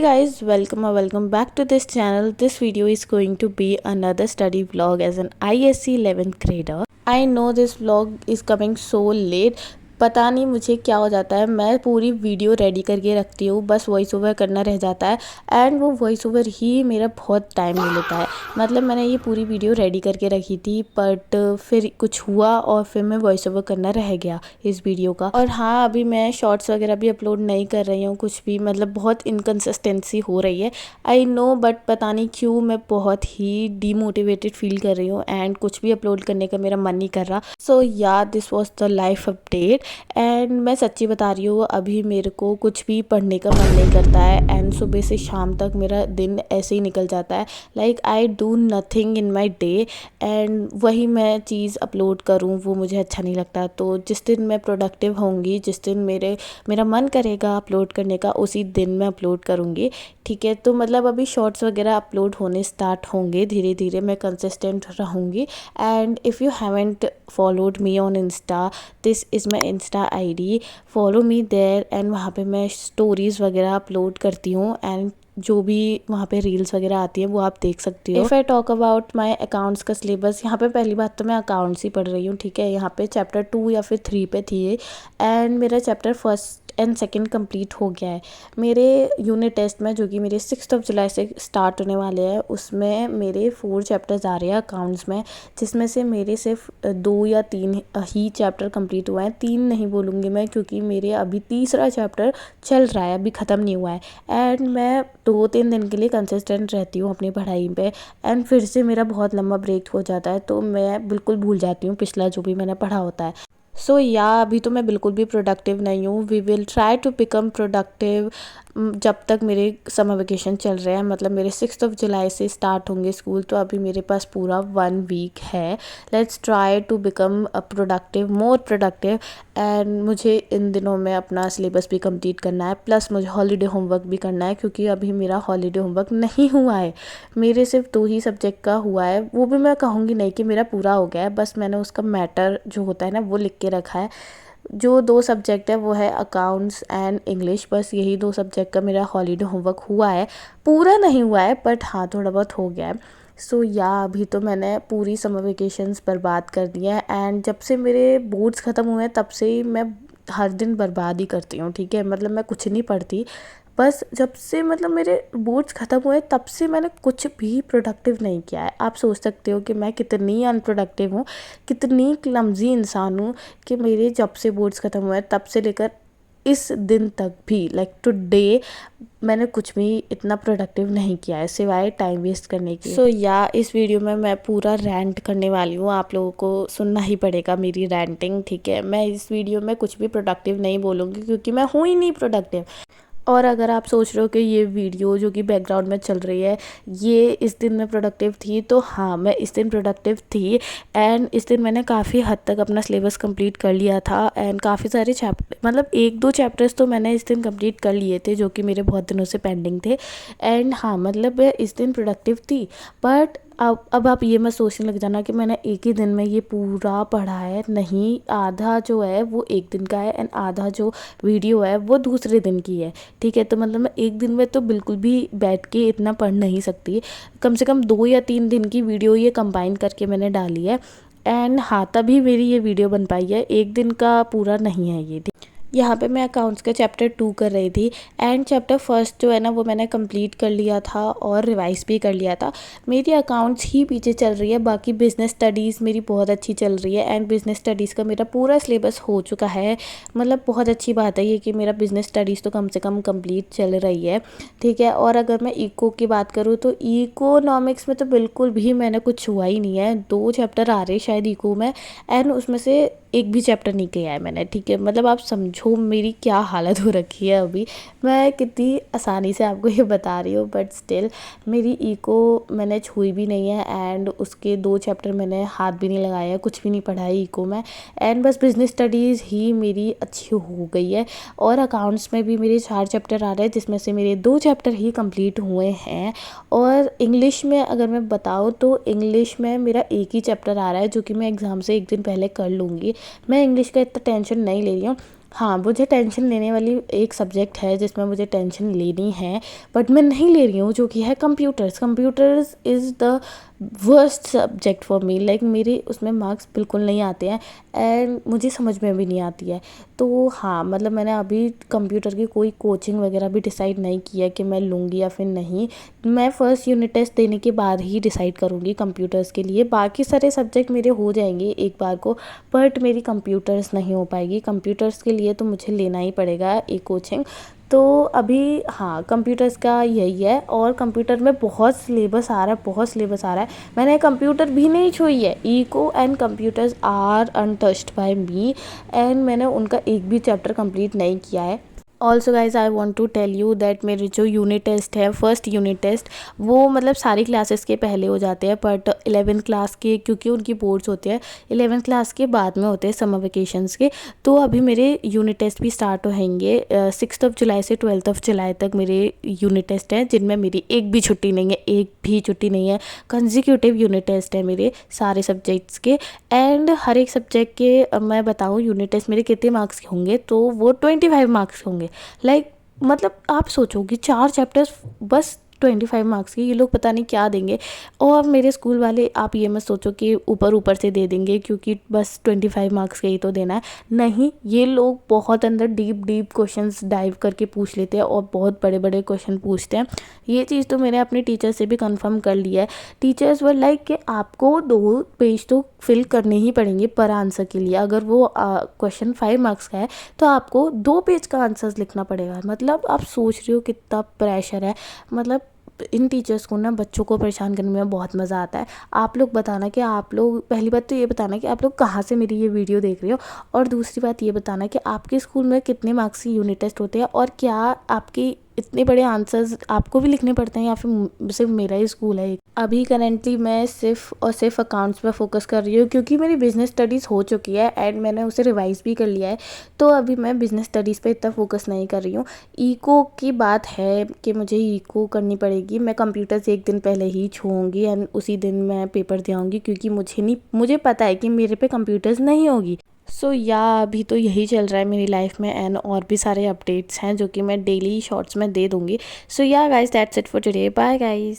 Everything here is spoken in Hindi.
guys, welcome back to this channel. This video is going to be another study vlog as an ISC 11th grader. I know this vlog is coming so late. पता नहीं मुझे क्या हो जाता है, मैं पूरी वीडियो रेडी करके रखती हूँ, बस वॉइस ओवर करना रह जाता है एंड वो वॉइस ओवर ही मेरा बहुत टाइम ले लेता है। मतलब मैंने ये पूरी वीडियो रेडी करके रखी थी बट फिर कुछ हुआ और फिर मैं वॉइस ओवर करना रह गया इस वीडियो का। और हाँ, अभी मैं शॉर्ट्स वगैरह भी अपलोड नहीं कर रही हूँ कुछ भी, मतलब बहुत इनकन्सिस्टेंसी हो रही है आई नो, बट पता नहीं क्यों मैं बहुत ही डीमोटिवेटेड फील कर रही हूँ एंड कुछ भी अपलोड करने का मेरा मन नहीं कर रहा। सो या this was the life update and मैं सच्ची बता रही हूँ, अभी मेरे को कुछ भी पढ़ने का मन नहीं करता है एंड सुबह से शाम तक मेरा दिन ऐसे ही निकल जाता है। Like I do nothing in my day and वही मैं चीज़ अपलोड करूँ वो मुझे अच्छा नहीं लगता। तो जिस दिन मैं प्रोडक्टिव होंगी, जिस दिन मेरा मन करेगा अपलोड करने का, उसी दिन मैं अपलोड करूँगी। ठीक है, तो मतलब अभी शॉर्ट्स वगैरह अपलोड होने स्टार्ट होंगे धीरे धीरे, मैं कंसिस्टेंट रहूँगी। And if you haven't followed me on Insta, this is my Insta ID, follow me there and वहाँ पे मैं स्टोरीज़ वगैरह अपलोड करती हूँ एंड जो भी वहाँ पे रील्स वगैरह आती हैं वो आप देख सकती हो। If I talk about my accounts का सिलेबस, यहाँ पे पहली बात तो मैं अकाउंट्स ही पढ़ रही हूँ। ठीक है, यहाँ पे चैप्टर 2 या फिर 3 पे थी एंड मेरा chapter 1st and 2nd complete हो गया है। मेरे यूनिट टेस्ट में, जो कि मेरे 6 जुलाई से स्टार्ट होने वाले हैं, उसमें मेरे 4 चैप्टर्स आ रहे हैं अकाउंट्स में, जिसमें से मेरे सिर्फ 2 या 3 ही चैप्टर कंप्लीट हुआ है। 3 नहीं बोलूँगी मैं, क्योंकि मेरे अभी तीसरा चैप्टर चल रहा है, अभी ख़त्म नहीं हुआ है एंड मैं 2-3 दिन के लिए कंसिस्टेंट रहती हूँ अपनी पढ़ाई पे एंड फिर से मेरा बहुत लंबा ब्रेक हो जाता है, तो मैं बिल्कुल भूल जाती हूँ पिछला जो भी मैंने पढ़ा होता है। सो या अभी तो मैं बिल्कुल भी प्रोडक्टिव नहीं हूँ। We will try to become productive जब तक मेरे समर वेकेशन चल रहे हैं, मतलब मेरे 6 जुलाई से स्टार्ट होंगे स्कूल, तो अभी मेरे पास पूरा 1 वीक है। Let's try to become a productive, more productive and मुझे इन दिनों में अपना सिलेबस भी कंप्लीट करना है, प्लस मुझे हॉलीडे होमवर्क भी करना है, क्योंकि अभी मेरा हॉलीडे होमवर्क नहीं हुआ है। मेरे सिर्फ 2 ही सब्जेक्ट का हुआ है, वो भी मैं कहूँगी नहीं कि मेरा पूरा हो गया है, बस मैंने उसका मैटर जो होता है ना वो लिख के रखा है। जो 2 सब्जेक्ट है वो है अकाउंट्स एंड इंग्लिश, बस यही 2 सब्जेक्ट का मेरा हॉलीडे होमवर्क हुआ है, पूरा नहीं हुआ है बट हाँ थोड़ा बहुत हो गया है। सो या अभी तो मैंने पूरी समर वेकेशंस बर्बाद कर दी हैं एंड जब से मेरे बोर्ड्स ख़त्म हुए हैं तब से ही मैं हर दिन बर्बाद ही करती हूँ। ठीक है, मतलब मैं कुछ नहीं पढ़ती, बस जब से मतलब मेरे बोर्ड्स ख़त्म हुए तब से मैंने कुछ भी प्रोडक्टिव नहीं किया है। आप सोच सकते हो कि मैं कितनी अनप्रोडक्टिव हूँ, कितनी क्लमज़ी इंसान हूँ कि मेरे जब से बोर्ड्स ख़त्म हुए तब से लेकर इस दिन तक भी, लाइक टुडे, मैंने कुछ भी इतना प्रोडक्टिव नहीं किया है सिवाय टाइम वेस्ट करने की। सो या इस वीडियो में मैं पूरा रैंट करने वाली हूँ, आप लोगों को सुनना ही पड़ेगा मेरी रैंटिंग। ठीक है, मैं इस वीडियो में कुछ भी प्रोडक्टिव नहीं बोलूँगी क्योंकि मैं हूँ ही नहीं प्रोडक्टिव। और अगर आप सोच रहे हो कि ये वीडियो जो कि बैकग्राउंड में चल रही है ये इस दिन में प्रोडक्टिव थी, तो हाँ मैं इस दिन प्रोडक्टिव थी एंड इस दिन मैंने काफ़ी हद तक अपना सिलेबस कंप्लीट कर लिया था एंड काफ़ी सारे चैप्टर, मतलब 1-2 चैप्टर्स तो मैंने इस दिन कंप्लीट कर लिए थे जो कि मेरे बहुत दिनों से पेंडिंग थे एंड हाँ मतलब मैं इस दिन प्रोडक्टिव थी। बट अब आप ये मत सोचने लग जाना कि मैंने एक ही दिन में ये पूरा पढ़ा है, नहीं, आधा जो है वो एक दिन का है एंड आधा जो वीडियो है वो दूसरे दिन की है। ठीक है, तो मतलब मैं एक दिन में तो बिल्कुल भी बैठ के इतना पढ़ नहीं सकती, कम से कम 2 या 3 दिन की वीडियो ये कंबाइन करके मैंने डाली है एंड हाँ तभी मेरी ये वीडियो बन पाई है, एक दिन का पूरा नहीं है ये। यहाँ पे मैं अकाउंट्स का चैप्टर 2 कर रही थी एंड चैप्टर 1 जो है ना वो मैंने कंप्लीट कर लिया था और रिवाइज भी कर लिया था। मेरी अकाउंट्स ही पीछे चल रही है, बाकी बिज़नेस स्टडीज़ मेरी बहुत अच्छी चल रही है एंड बिज़नेस स्टडीज़ का मेरा पूरा सिलेबस हो चुका है। मतलब बहुत अच्छी बात है ये कि मेरा बिज़नेस स्टडीज़ तो कम से कम कंप्लीट चल रही है। ठीक है, और अगर मैं इको की बात करूँ तो इकोनॉमिक्स में तो बिल्कुल भी मैंने कुछ हुआ ही नहीं है। 2 चैप्टर आ रहे शायद इको में एंड उसमें से एक भी चैप्टर नहीं किया है मैंने। ठीक है, मतलब आप समझो मेरी क्या हालत हो रखी है अभी, मैं कितनी आसानी से आपको ये बता रही हूँ बट स्टिल मेरी इको मैंने छुई भी नहीं है एंड उसके 2 चैप्टर मैंने हाथ भी नहीं लगाया है, कुछ भी नहीं पढ़ा है इको में एंड बस बिज़नेस स्टडीज़ ही मेरी अच्छी हो गई है। और अकाउंट्स में भी मेरे 4 चैप्टर आ रहे हैं जिसमें से मेरे 2 चैप्टर ही कंप्लीट हुए हैं। और इंग्लिश में अगर मैं बताऊँ तो इंग्लिश में मेरा एक ही चैप्टर आ रहा है जो कि मैं एग्ज़ाम से एक दिन पहले कर लूँगी। मैं इंग्लिश का इतना टेंशन नहीं ले रही हूँ। हाँ, मुझे टेंशन लेने वाली एक सब्जेक्ट है जिसमें मुझे टेंशन लेनी है, बट मैं नहीं ले रही हूँ, जो कि है computers. Computers is the worst subject for me, like मेरे उसमें मार्क्स बिल्कुल नहीं आते हैं एंड मुझे समझ में भी नहीं आती है। तो हाँ, मतलब मैंने अभी कंप्यूटर की कोई कोचिंग वगैरह भी डिसाइड नहीं किया कि मैं लूँगी या फिर नहीं। मैं फर्स्ट यूनिट टेस्ट देने के बाद ही डिसाइड करूँगी कंप्यूटर्स के लिए। बाकी सारे सब्जेक्ट मेरे हो जाएंगे एक बार को, बट मेरी कंप्यूटर्स नहीं हो पाएगी। कंप्यूटर्स के लिए तो मुझे लेना ही पड़ेगा एक कोचिंग। तो अभी हाँ, कंप्यूटर्स का यही है। और कंप्यूटर में बहुत सिलेबस आ रहा है, बहुत सिलेबस आ रहा है। मैंने कंप्यूटर भी नहीं छुई है। Eco and computers are untouched by me and मैंने उनका एक भी चैप्टर कंप्लीट नहीं किया है। Also guys I want to tell you that मेरे जो यूनिट टेस्ट है, फर्स्ट यूनिट टेस्ट, वो मतलब सारी क्लासेस के पहले हो जाते हैं, बट 11th क्लास के, क्योंकि उनकी बोर्ड्स होते हैं 11th क्लास के बाद में होते हैं, समर वेकेशंस के। तो अभी मेरे यूनिट टेस्ट भी स्टार्ट होंगे 6 जुलाई से 12 जुलाई तक मेरे यूनिट टेस्ट हैं, जिनमें मेरी एक भी छुट्टी नहीं है, एक भी छुट्टी नहीं है। कंजिक्यूटिव यूनिट टेस्ट है मेरे सारे सब्जेक्ट्स के। एंड हर एक सब्जेक्ट के मैं बताऊँ यूनिट टेस्ट मेरे कितने मार्क्स के होंगे, तो वो 25 मार्क्स के होंगे। लाइक मतलब आप सोचो कि 4 चैप्टर्स बस 25 मार्क्स की, ये लोग पता नहीं क्या देंगे। और मेरे स्कूल वाले, आप ये मत सोचो कि ऊपर ऊपर से दे देंगे क्योंकि बस 25 मार्क्स का ही तो देना है। नहीं, ये लोग बहुत अंदर डीप डीप क्वेश्चंस डाइव करके पूछ लेते हैं और बहुत बड़े बड़े क्वेश्चन पूछते हैं। ये चीज़ तो मैंने अपने टीचर से भी कंफर्म कर लिया है। टीचर्स वर लाइक कि आपको 2 पेज तो फिल करने ही पड़ेंगे पर आंसर के लिए। अगर वो क्वेश्चन 5 मार्क्स का है तो आपको 2 पेज का आंसर्स लिखना पड़ेगा। मतलब आप सोच रहे हो कितना प्रेशर है। मतलब इन टीचर्स को ना बच्चों को परेशान करने में बहुत मज़ा आता है। आप लोग बताना कि आप लोग, पहली बात तो ये बताना कि आप लोग कहाँ से मेरी ये वीडियो देख रहे हो, और दूसरी बात ये बताना कि आपके स्कूल में कितने मार्क्स की यूनिट टेस्ट होते हैं और क्या आपकी इतने बड़े आंसर्स आपको भी लिखने पड़ते हैं या फिर सिर्फ मेरा ही स्कूल है। अभी करेंटली मैं सिर्फ और सिर्फ अकाउंट्स पे फोकस कर रही हूँ क्योंकि मेरी बिज़नेस स्टडीज़ हो चुकी है एंड मैंने उसे रिवाइज भी कर लिया है। तो अभी मैं बिज़नेस स्टडीज़ पे इतना फोकस नहीं कर रही हूँ। इको की बात है कि मुझे इको करनी पड़ेगी। मैं कंप्यूटर से एक दिन पहले ही छूँगी एंड उसी दिन मैं पेपर दे आऊँगी क्योंकि मुझे पता है कि मेरे पे कंप्यूटर्स नहीं होगी। सो या अभी तो यही चल रहा है मेरी लाइफ में एंड और भी सारे अपडेट्स हैं जो कि मैं डेली शॉर्ट्स में दे दूँगी। So ya guys, that's it for today. Bye guys.